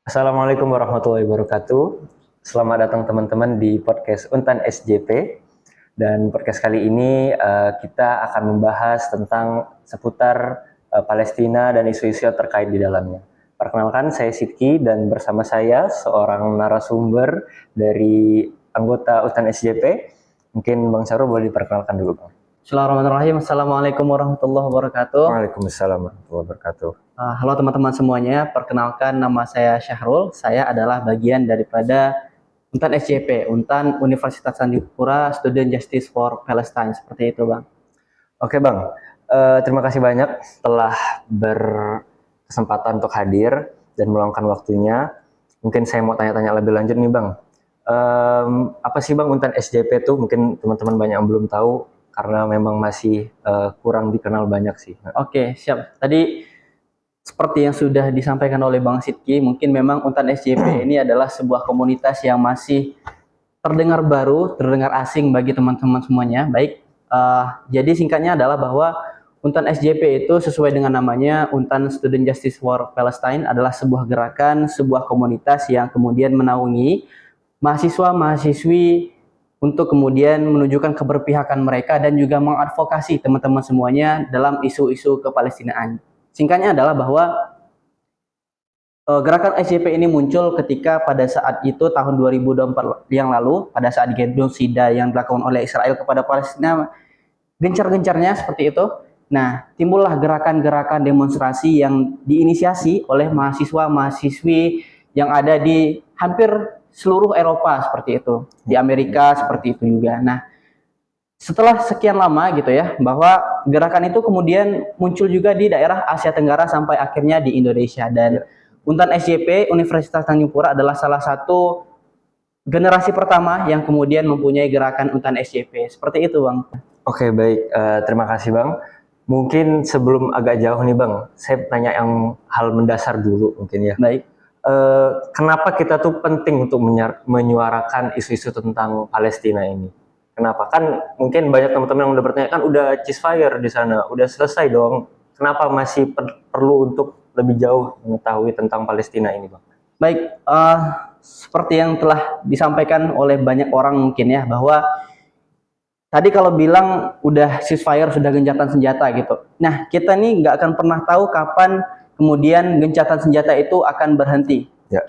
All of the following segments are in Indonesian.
Assalamualaikum warahmatullahi wabarakatuh. Selamat datang teman-teman di podcast Untan SJP. Dan podcast kali ini kita akan membahas tentang seputar Palestina dan isu-isu terkait di dalamnya. Perkenalkan, saya Sidki dan bersama saya seorang narasumber dari anggota Untan SJP. Mungkin Bang Syarul boleh diperkenalkan dulu, Bang. Bismillahirrahmanirrahim. Assalamualaikum warahmatullahi wabarakatuh. Waalaikumsalam warahmatullahi wabarakatuh. Halo teman-teman semuanya, perkenalkan nama saya Syahrul. Saya adalah bagian daripada Untan SJP, Untan Universitas Sandipura Student Justice for Palestine, seperti itu, Bang. Oke, Bang. Terima kasih banyak telah berkesempatan untuk hadir dan meluangkan waktunya. Mungkin saya mau tanya-tanya lebih lanjut nih, Bang. Apa sih, Bang, Untan SJP itu? Mungkin teman-teman banyak yang belum tahu karena memang masih kurang dikenal banyak sih. Oke, siap. Tadi seperti yang sudah disampaikan oleh Bang Sidki, mungkin memang Untan SJP ini adalah sebuah komunitas yang masih terdengar baru, terdengar asing bagi teman-teman semuanya. Baik, jadi singkatnya adalah bahwa Untan SJP itu sesuai dengan namanya, Untan Student Justice for Palestine, adalah sebuah gerakan, sebuah komunitas yang kemudian menaungi mahasiswa-mahasiswi untuk kemudian menunjukkan keberpihakan mereka dan juga mengadvokasi teman-teman semuanya dalam isu-isu kepalestinaan. Singkatnya adalah bahwa gerakan SJP ini muncul ketika pada saat itu tahun 2024 yang lalu, pada saat genosida yang dilakukan oleh Israel kepada Palestina gencar-gencarnya seperti itu. Nah, timbullah gerakan-gerakan demonstrasi yang diinisiasi oleh mahasiswa-mahasiswi yang ada di hampir seluruh Eropa seperti itu, di Amerika seperti itu juga. Nah, setelah sekian lama gitu ya, bahwa gerakan itu kemudian muncul juga di daerah Asia Tenggara sampai akhirnya di Indonesia. Dan Untan SJP Universitas Tanjung Pura adalah salah satu generasi pertama yang kemudian mempunyai gerakan Untan SJP. Seperti itu, Bang. Oke, baik. Terima kasih, Bang. Mungkin sebelum agak jauh nih, Bang, saya tanya yang hal mendasar dulu mungkin ya. Baik. Kenapa kita tuh penting untuk menyuarakan isu-isu tentang Palestina ini? Kenapa? Kan mungkin banyak teman-teman yang udah bertanya, kan udah ceasefire di sana, udah selesai dong. Kenapa masih perlu untuk lebih jauh mengetahui tentang Palestina ini, Bang? Baik, seperti yang telah disampaikan oleh banyak orang mungkin ya, bahwa tadi kalau bilang udah ceasefire, sudah gencatan senjata gitu. Nah, kita nih nggak akan pernah tahu kapan kemudian gencatan senjata itu akan berhenti. Ya.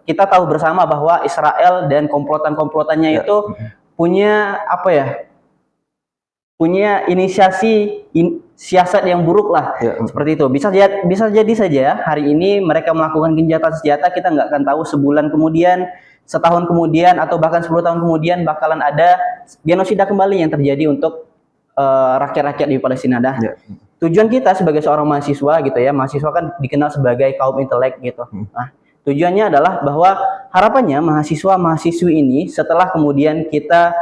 Kita tahu bersama bahwa Israel dan komplotan-komplotannya itu punya apa ya? Punya inisiasi siasat yang buruk lah, seperti itu. Bisa jadi saja hari ini mereka melakukan gencatan senjata, kita nggak akan tahu sebulan kemudian, setahun kemudian, atau bahkan 10 tahun kemudian bakalan ada genosida kembali yang terjadi untuk rakyat-rakyat di Palestina. Tujuan kita sebagai seorang mahasiswa gitu ya, mahasiswa kan dikenal sebagai kaum intelek gitu. Nah, tujuannya adalah bahwa harapannya mahasiswa-mahasiswi ini setelah kemudian kita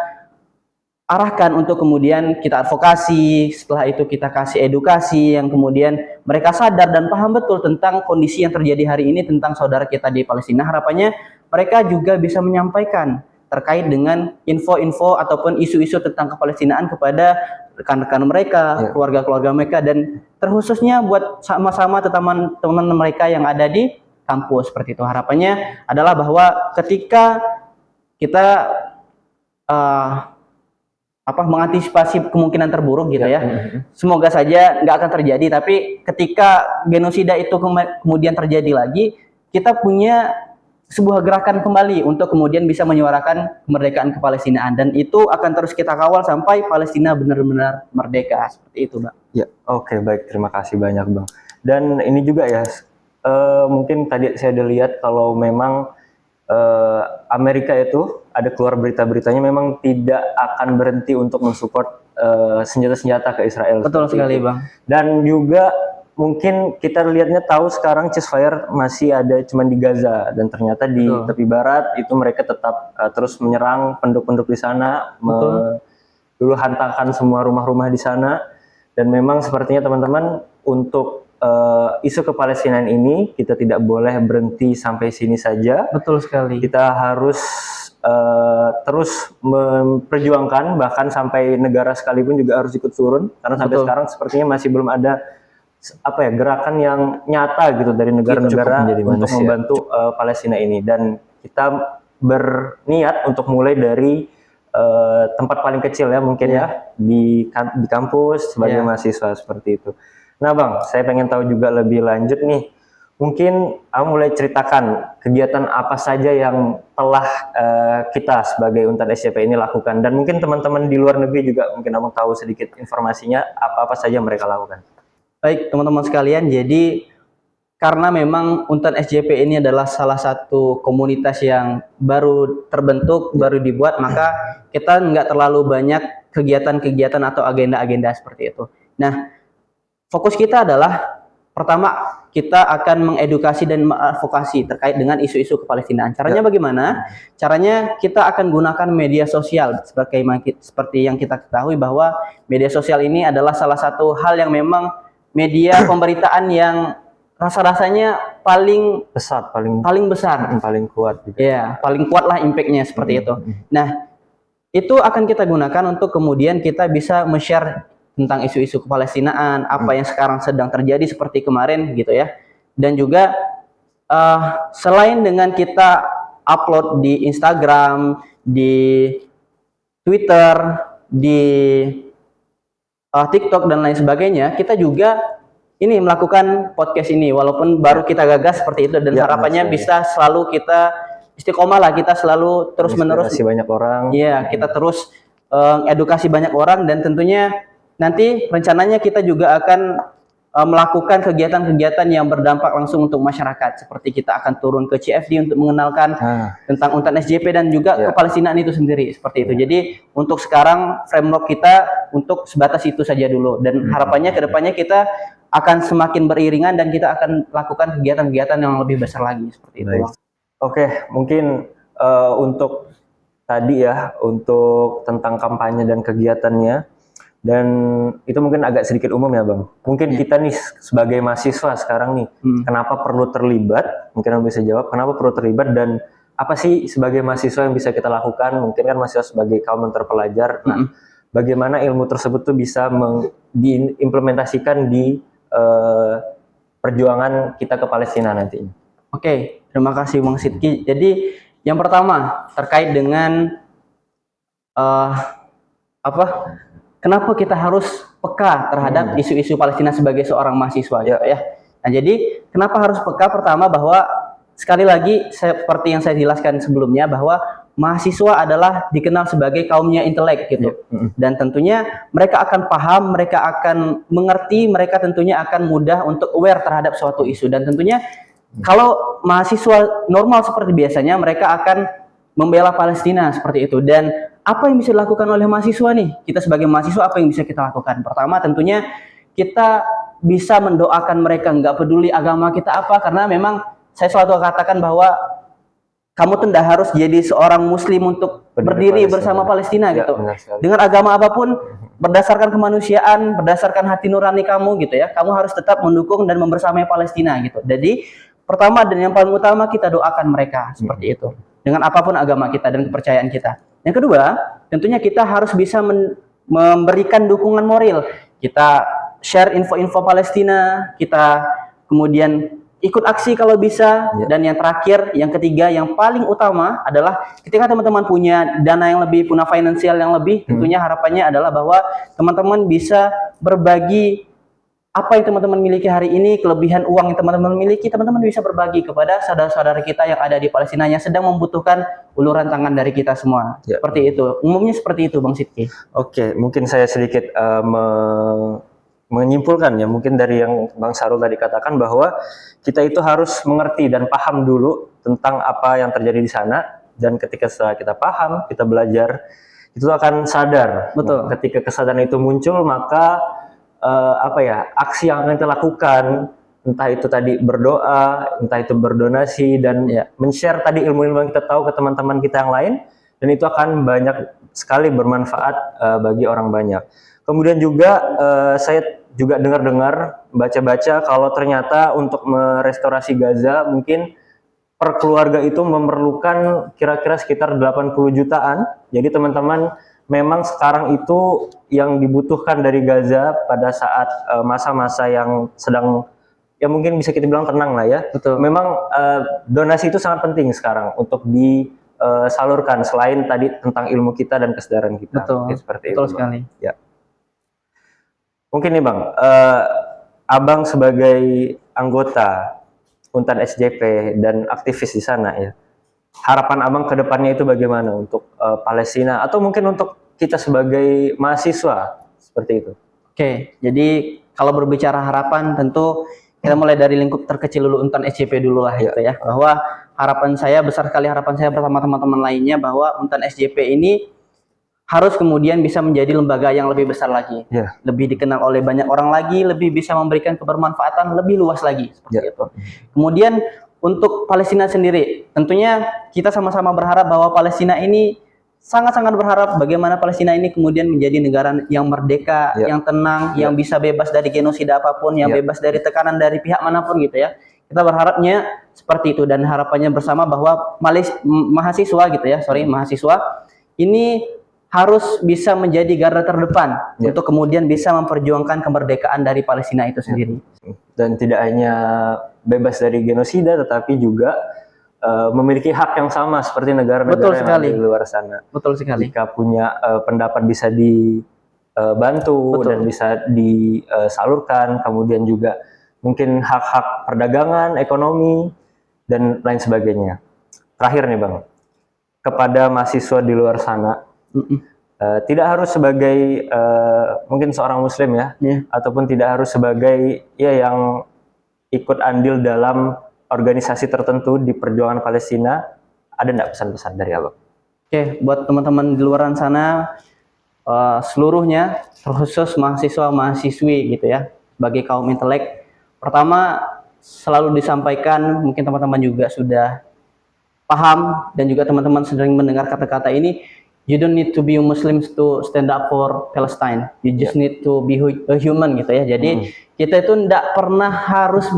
arahkan untuk kemudian kita advokasi, setelah itu kita kasih edukasi yang kemudian mereka sadar dan paham betul tentang kondisi yang terjadi hari ini tentang saudara kita di Palestina. Harapannya mereka juga bisa menyampaikan terkait dengan info-info ataupun isu-isu tentang kepalestinaan kepada rekan-rekan mereka, keluarga-keluarga mereka, dan terkhususnya buat sama-sama teman-teman mereka yang ada di kampus seperti itu. Harapannya adalah bahwa ketika kita mengantisipasi kemungkinan terburuk gitu ya. Semoga saja nggak akan terjadi, tapi ketika genosida itu kemudian terjadi lagi, kita punya sebuah gerakan kembali untuk kemudian bisa menyuarakan kemerdekaan kepalestinaan, dan itu akan terus kita kawal sampai Palestina benar-benar merdeka, seperti itu, Bang. Ya, oke, baik, terima kasih banyak, Bang. Dan ini juga ya, mungkin tadi saya udah lihat kalau memang Amerika itu ada keluar berita-beritanya memang tidak akan berhenti untuk mensupport senjata-senjata ke Israel. Betul sekali, Bang. Dan juga mungkin kita lihatnya tahu sekarang ceasefire masih ada cuman di Gaza, dan ternyata di tepi barat itu mereka tetap terus menyerang penduduk-penduduk di sana, dulu hantakan semua rumah-rumah di sana. Dan memang sepertinya teman-teman untuk isu kepalestinaan ini kita tidak boleh berhenti sampai sini saja. Betul sekali. Kita harus terus memperjuangkan, bahkan sampai negara sekalipun juga harus ikut turun, karena sampai sekarang sepertinya masih belum ada apa ya, gerakan yang nyata gitu dari negara-negara untuk membantu Palestina ini, dan kita berniat untuk mulai dari tempat paling kecil ya mungkin ya di kampus sebagai mahasiswa seperti itu. Nah Bang, saya pengen tahu juga lebih lanjut nih, mungkin Abang mulai ceritakan kegiatan apa saja yang telah kita sebagai Untan SJP ini lakukan, dan mungkin teman-teman di luar negeri juga mungkin Abang tahu sedikit informasinya apa-apa saja yang mereka lakukan. Baik teman-teman sekalian, jadi karena memang Untan SJP ini adalah salah satu komunitas yang baru terbentuk, baru dibuat, maka kita nggak terlalu banyak kegiatan-kegiatan atau agenda-agenda seperti itu. Nah, fokus kita adalah pertama, kita akan mengedukasi dan mengadvokasi terkait dengan isu-isu kepalestinaan. Caranya bagaimana? Caranya kita akan gunakan media sosial seperti yang kita ketahui bahwa media sosial ini adalah salah satu hal yang memang media pemberitaan yang rasa-rasanya paling besar, paling kuat gitu. Ya, paling kuat lah impact-nya seperti itu. Nah, itu akan kita gunakan untuk kemudian kita bisa men-share tentang isu-isu kepalestinaan, apa yang sekarang sedang terjadi seperti kemarin gitu ya. Dan juga selain dengan kita upload di Instagram, di Twitter, di TikTok dan lain sebagainya, kita juga ini melakukan podcast ini, walaupun baru kita gagas seperti itu, dan harapannya bisa selalu kita istiqomah lah, kita selalu terus menerus banyak orang. Iya, kita terus edukasi banyak orang, dan tentunya nanti rencananya kita juga akan melakukan kegiatan-kegiatan yang berdampak langsung untuk masyarakat, seperti kita akan turun ke CFD untuk mengenalkan tentang Untan SJP dan juga kepalestinaan itu sendiri seperti itu. Jadi untuk sekarang framework kita untuk sebatas itu saja dulu, dan harapannya kedepannya kita akan semakin beriringan dan kita akan lakukan kegiatan-kegiatan yang lebih besar lagi seperti itu. Oke, mungkin untuk tadi ya, untuk tentang kampanye dan kegiatannya, dan itu mungkin agak sedikit umum ya Bang. Mungkin kita nih sebagai mahasiswa sekarang nih, kenapa perlu terlibat? Mungkin Abang bisa jawab, kenapa perlu terlibat, dan apa sih sebagai mahasiswa yang bisa kita lakukan? Mungkin kan mahasiswa sebagai kaum terpelajar, nah bagaimana ilmu tersebut tuh bisa diimplementasikan di perjuangan kita ke Palestina nantinya. Oke, terima kasih Bang Sidki. Jadi yang pertama terkait dengan kenapa kita harus peka terhadap isu-isu Palestina sebagai seorang mahasiswa gitu ya. Nah, jadi kenapa harus peka? Pertama, bahwa sekali lagi seperti yang saya jelaskan sebelumnya, bahwa mahasiswa adalah dikenal sebagai kaumnya intelek gitu. Dan tentunya mereka akan paham, mereka akan mengerti, mereka tentunya akan mudah untuk aware terhadap suatu isu, dan tentunya kalau mahasiswa normal seperti biasanya, mereka akan membela Palestina seperti itu. Dan apa yang bisa dilakukan oleh mahasiswa nih? Kita sebagai mahasiswa apa yang bisa kita lakukan? Pertama, tentunya kita bisa mendoakan mereka, nggak peduli agama kita apa, karena memang saya selalu katakan bahwa kamu tidak harus jadi seorang muslim untuk berdiri bersama Palestina gitu. Dengan agama apapun, berdasarkan kemanusiaan, berdasarkan hati nurani kamu gitu ya, kamu harus tetap mendukung dan membersamai Palestina gitu. Jadi pertama dan yang paling utama, kita doakan mereka seperti itu, dengan apapun agama kita dan kepercayaan kita. Yang kedua, tentunya kita harus bisa memberikan dukungan moral. Kita share info-info Palestina, kita kemudian ikut aksi kalau bisa, dan yang terakhir, yang ketiga, yang paling utama adalah ketika teman-teman punya dana yang lebih, punya finansial yang lebih, tentunya harapannya adalah bahwa teman-teman bisa berbagi apa yang teman-teman miliki hari ini, kelebihan uang yang teman-teman miliki, teman-teman bisa berbagi kepada saudara-saudara kita yang ada di Palestina yang sedang membutuhkan uluran tangan dari kita semua. Seperti itu. Umumnya seperti itu, Bang Sidki. Oke, mungkin saya sedikit menyimpulkan ya, mungkin dari yang Bang Sarul tadi katakan, bahwa kita itu harus mengerti dan paham dulu tentang apa yang terjadi di sana, dan ketika setelah kita paham, kita belajar, itu akan sadar. Betul. Nah, ketika kesadaran itu muncul, maka aksi yang akan kita lakukan, entah itu tadi berdoa, entah itu berdonasi, dan men-share tadi ilmu-ilmu yang kita tahu ke teman-teman kita yang lain, dan itu akan banyak sekali bermanfaat bagi orang banyak. Kemudian juga saya juga dengar-dengar, baca-baca, kalau ternyata untuk merestorasi Gaza mungkin per keluarga itu memerlukan kira-kira sekitar 80 jutaan. Jadi teman-teman memang sekarang itu yang dibutuhkan dari Gaza pada saat masa-masa yang sedang, ya mungkin bisa kita bilang tenang lah ya. Betul. Memang donasi itu sangat penting sekarang untuk disalurkan selain tadi tentang ilmu kita dan kesadaran kita. Betul. Mungkin seperti Betul itu, sekali. Bang. Ya. Mungkin nih Bang, Abang sebagai anggota Untan SJP dan aktivis di sana ya, harapan Abang ke depannya itu bagaimana untuk Palestina atau mungkin untuk kita sebagai mahasiswa seperti itu? Oke, jadi kalau berbicara harapan tentu kita mulai dari lingkup terkecil dulu, Untan SJP dulu lah gitu ya. Bahwa harapan saya besar sekali, harapan saya bersama teman-teman lainnya bahwa Untan SJP ini harus kemudian bisa menjadi lembaga yang lebih besar lagi, lebih dikenal oleh banyak orang lagi, lebih bisa memberikan kebermanfaatan lebih luas lagi seperti itu. Kemudian untuk Palestina sendiri, tentunya kita sama-sama berharap bahwa Palestina ini sangat-sangat berharap bagaimana Palestina ini kemudian menjadi negara yang merdeka, yang tenang, yang bisa bebas dari genosida apapun, yang bebas dari tekanan dari pihak manapun gitu ya. Kita berharapnya seperti itu dan harapannya bersama bahwa mahasiswa gitu ya, mahasiswa ini harus bisa menjadi garda terdepan untuk kemudian bisa memperjuangkan kemerdekaan dari Palestina itu sendiri. Dan tidak hanya bebas dari genosida, tetapi juga memiliki hak yang sama seperti negara-negara yang ada di luar sana. Betul sekali. Jika punya pendapat bisa dibantu dan bisa disalurkan, kemudian juga mungkin hak-hak perdagangan, ekonomi, dan lain sebagainya. Terakhir nih Bang, kepada mahasiswa di luar sana, tidak harus sebagai mungkin seorang muslim ya, ataupun tidak harus sebagai yang ikut andil dalam organisasi tertentu di perjuangan Palestina, ada enggak pesan-pesan dari Abang? Oke, buat teman-teman di luar sana seluruhnya, terkhusus mahasiswa-mahasiswi gitu ya, sebagai kaum intelek, pertama selalu disampaikan, mungkin teman-teman juga sudah paham dan juga teman-teman sering mendengar kata-kata ini, you don't need to be a Muslim to stand up for Palestine. You just need to be a human gitu ya. Jadi kita itu tidak pernah harus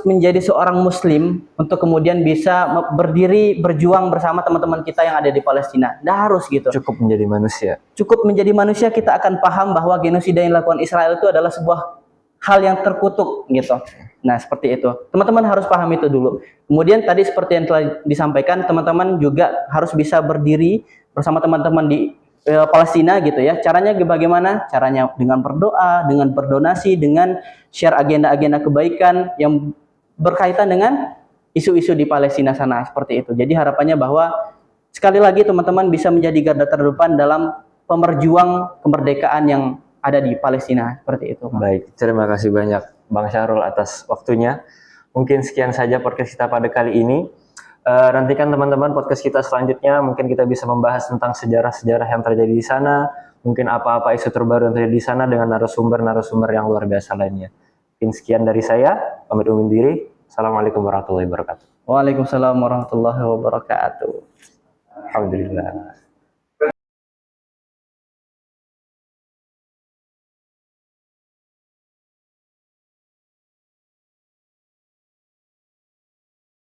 menjadi seorang Muslim untuk kemudian bisa berdiri berjuang bersama teman-teman kita yang ada di Palestina. Tidak harus gitu. Cukup menjadi manusia. Cukup menjadi manusia, kita akan paham bahwa genosida yang dilakukan Israel itu adalah sebuah hal yang terkutuk gitu. Nah, seperti itu. Teman-teman harus paham itu dulu. Kemudian tadi seperti yang telah disampaikan, teman-teman juga harus bisa berdiri bersama teman-teman di Palestina gitu ya. Caranya bagaimana? Caranya dengan berdoa, dengan berdonasi, dengan share agenda-agenda kebaikan yang berkaitan dengan isu-isu di Palestina sana, seperti itu. Jadi harapannya bahwa sekali lagi teman-teman bisa menjadi garda terdepan dalam pemerjuang kemerdekaan yang ada di Palestina, seperti itu. Baik, terima kasih banyak Bang Syahrul atas waktunya. Mungkin sekian saja podcast kita pada kali ini. Nantikan teman-teman podcast kita selanjutnya, mungkin kita bisa membahas tentang sejarah-sejarah yang terjadi di sana, mungkin apa-apa isu terbaru yang terjadi di sana dengan narasumber-narasumber yang luar biasa lainnya. Mungkin sekian dari saya, pamit undur diri. Assalamualaikum warahmatullahi wabarakatuh. Waalaikumsalam warahmatullahi wabarakatuh. Alhamdulillah.